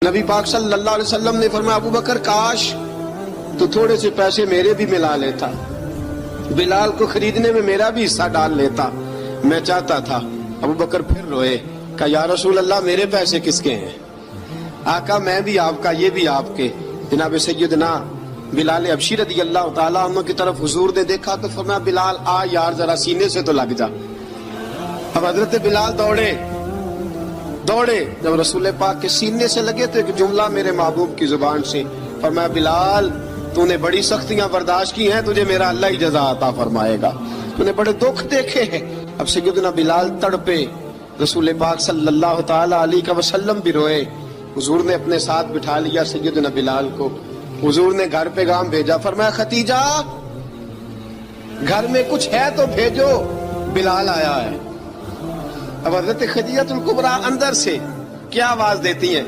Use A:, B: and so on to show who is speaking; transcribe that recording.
A: نبی پاک صلی اللہ علیہ وسلم نے فرمایا ابو بکر کاش تو تھوڑے سے پیسے میرے بھی ملا لیتا، بلال کو خریدنے میں میرا بھی حصہ ڈال لیتا، میں چاہتا تھا۔ ابو بکر پھر روئے، کہا یا رسول اللہ میرے پیسے کس کے ہیں؟ آقا میں بھی آپ کا، یہ بھی آپ کے۔ جناب سیدنا بلال حبشی رضی اللہ تعالیٰ عنہ کی طرف حضور نے دیکھا تو فرمایا بلال آ یار ذرا سینے سے تو لگ جا۔ اب حضرت بلال دوڑے، جب رسول پاک کے سینے سے لگے تو ایک جملہ میرے محبوب کی زبان سے فرمایا بلال تو نے بڑی سختیاں برداشت کی ہیں، تجھے میرا اللہ ہی جزا عطا فرمائے گا، تو نے بڑے دکھ دیکھے ہیں۔ اب سیدنا بلال تڑپے، رسول پاک صلی اللہ تعالی علیہ وسلم بھی روئے۔ حضور نے اپنے ساتھ بٹھا لیا سیدنا بلال کو، حضور نے گھر پیغام بھیجا، فرمایا ختیجہ گھر میں کچھ ہے تو بھیجو، بلال آیا ہے۔ اب حضرت خدیجہ الکبریٰ اندر سے کیا آواز دیتی ہیں؟